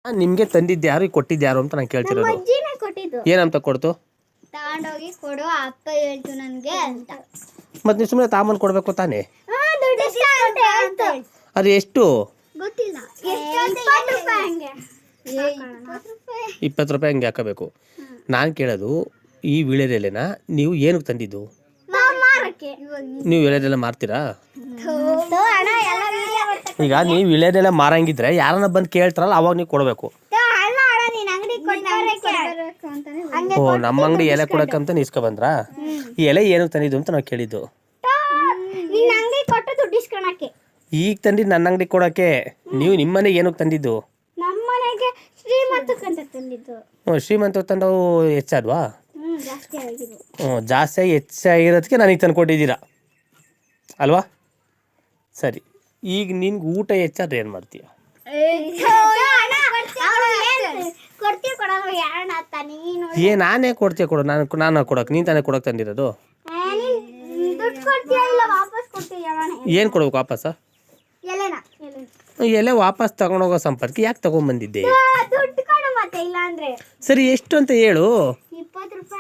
ನಿಮ್ಗೆ ತಂದಿದ್ದು ಯಾರು ಕೊಟ್ಟಿದ್ದು ಯಾರು ಅಂತ ನಾನು ಕೇಳ್ತಿರೋದು. ಅಜ್ಜಿನೇ ಕೊಟ್ಟಿದ್ದು. ಏನಂತ ಕೊಡ್ತು? ತಗೊಂಡೋಗಿ ಕೊಡು, ಅಪ್ಪ ಹೇಳ್ತು ನನಗೆ ಅಂತ. ಮತ್ತೆ ನೀವು ಸುಮ್ಮನೆ ತಾಮನ್ ಕೊಡ್ಬೇಕು ತಾನೇ? ಅದು ಎಷ್ಟು? ಗೊತ್ತಿಲ್ಲ. 20 ರೂಪಾಯಿ ಹಂಗೆ ಹಾಕಬೇಕು. ನಾನು ಕೇಳೋದು, ಈ ವೀಳ್ಯದೆಲೆನ ನೀವು ಏನಕ್ಕೆ ತಂದಿದ್ದು? ನೀವು ವೀಳ್ಯದೆಲೆ ಮಾರ್ತೀರಾ? ಈಗ ನೀವು ವೀಳ್ಯದೆಲೆ ಮಾರಂಗಿದ್ರೆ ಯಾರನ್ನ ಬಂದು ಕೇಳ್ತಾರಲ್ಲ ಅವಾಗ ನೀವು ಕೊಡಬೇಕು. ಓ, ನಮ್ಮ ಅಂಗಡಿ ಎಲೆ ಕೊಡಕ್ಕಂತ ಇಸ್ಕೊ ಬಂದ್ರಾ? ಈ ಎಲೆ ಏನಕ್ಕೆ ತಂದಿದ್ದು ಅಂತ ನಾವು ಕೇಳಿದ್ದು. ಈಗ ತಂದಿದ್ದು ನನ್ನ ಅಂಗಡಿ ಕೊಡಕ್ಕೆ. ನೀವು ನಿಮ್ಮನೆಗೆ ಏನಕ್ಕೆ ತಂದಿದ್ದು? ಶ್ರೀಮಂತ ತಂದು ಹೆಚ್ಚಾದ್ವಾ? ಜಾಸ್ತಿ ಹೆಚ್ಚಾಗಿರೋದಕ್ಕೆ ನನಗೆ ತಂದು ಕೊಟ್ಟಿದ್ದೀರಾ ಅಲ್ವಾ? ಸರಿ, ಈಗ ನಿನ್ಗೆ ಊಟ ಹೆಚ್ಚಾದ್ರೆ ಏನು ಮಾಡ್ತೀಯ? ನಾನೇ ಕೊಡ್ತೀಯ ಕೊಡು. ನಾನು ಕೊಡಕ್ಕೆ, ನೀನು ತಾನೇ ಕೊಡಕ್ಕೆ ತಂದಿರೋದು. ಏನು ಕೊಡ್ಬೇಕು ವಾಪಸ್? ಎಲೆ ವಾಪಸ್ ತಗೊಂಡೋಗೋ ಸಂಪರ್ಕ ಯಾಕೆ ತಗೊಂಡ್ಬಂದಿದ್ದೆ? ಸರಿ, ಎಷ್ಟು ಅಂತ ಹೇಳು. 20 ರೂಪಾಯಿ.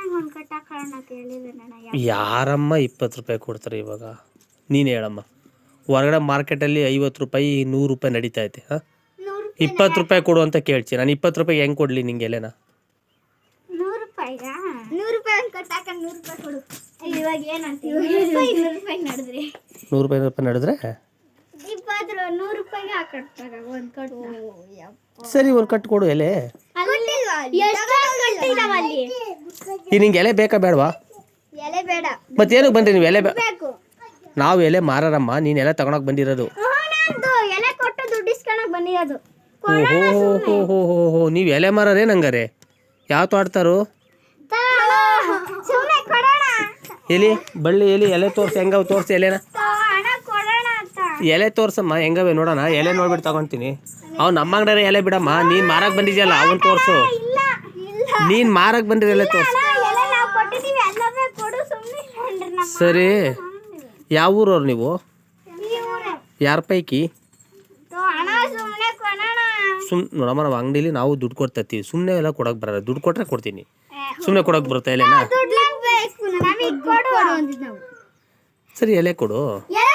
ಯಾರಮ್ಮ 20 ರೂಪಾಯಿ ಕೊಡ್ತಾರೆ ಇವಾಗ? ನೀನು ಹೇಳಮ್ಮ. ಹೊರಗಡೆ ಮಾರ್ಕೆಟಲ್ಲಿ 50 ರೂಪಾಯಿ 100 ರೂಪಾಯಿ ನಡೀತಾ ಐತೆ. 20 ರೂಪಾಯಿ ಕೊಡು ಅಂತ ಕೇಳ್ತೀನಿ. ನಾನು 20 ರೂಪಾಯಿಗೆ ಹೆಂಗೆ ಕೊಡಲಿ ನಿಂಗೆ ಎಲೆನ? 100 ರೂಪಾಯಿ ಕೊಡು. ಇವಾಗ ಏನಂತೀವಿ? 100 ರೂಪಾಯಿ ನಡೆದ್ರೆ 100 ರೂಪಾಯಿ ನಡೆದ್ರೆ 100 ರೂಪಾಯಿಗೆ ಹಾಕಟ್ಟಾಗ ಒಂದು ಕಟ್ಟು. ಸರಿ, ಒಂದು ಕಟ್ಟು ಕೊಡು ಎಲೆ. ಈ ನಿಂಗೆ ಎಲೆ ಬೇಕಾ ಬೇಡವಾ? ಎಲೆ ಬೇಡ. ಮತ್ತೇನಕ್ಕೆ ಬಂದ್ರಿ ನೀವು? ಎಲೆ ನಾವು ಎಲೆ ಮಾರಮ್ಮ, ನೀನು ಎಲೆ ತಗೊಳಕ್ ಬಂದಿರೋದು. ಎಲೆ ಕೊಟ್ಟು ದುಡ್ಡು ಇಸ್ಕೊಳಕ್ ಬಂದಿರೋದು. ಓಹೋ, ನೀವು ಎಲೆ ಮಾರೇ ನಂಗಾರೆ? ಯಾವ ತೋಡ್ತಾರು? ಎಲಿ ಬಳ್ಳಿ ಎಲಿ ಎಲೆ ತೋರ್ಸಿ, ಹೆಂಗವ್ ತೋರ್ಸಿ ಎಲೆನ. ಎಲೆ ತೋರ್ಸಮ್ಮ, ಹೆಂಗವೆ ನೋಡೋಣ. ಎಲೆ ನೋಡ್ಬಿಟ್ಟು ತಗೊತೀನಿ. ಅವ್ನು ನಮ್ಮ ಅಂಗಡಿ ಎಲೆ ಬಿಡಮ್ಮ. ನೀನು ಮಾರಕ್ ಬಂದಿದ್ಯಲ್ಲ ಅವನ್ ತೋರ್ಸು. ನೀನು ಮಾರಕ್ ಬಂದಿರ ಎಲೆ ತೋರ್ಸು. ಸರಿ, ಯಾವ ಊರವ್ರು ನೀವು? ಯಾರ ಪೈಕಿ? ನೋಡಮ್ಮ, ನಾವು ಅಂಗಡಿಲಿ ನಾವು ದುಡ್ಡು ಕೊಡ್ತಾ ಇರ್ತೀವಿ. ಸುಮ್ಮನೆ ಎಲ್ಲ ಕೊಡೋಕೆ ಬರಲ್ಲ. ದುಡ್ಡು ಕೊಟ್ಟರೆ ಕೊಡ್ತೀನಿ. ಸುಮ್ಮನೆ ಕೊಡೋಕೆ ಬರುತ್ತೆ ಎಲೆನಾ? ಸರಿ, ಎಲೆ ಕೊಡು.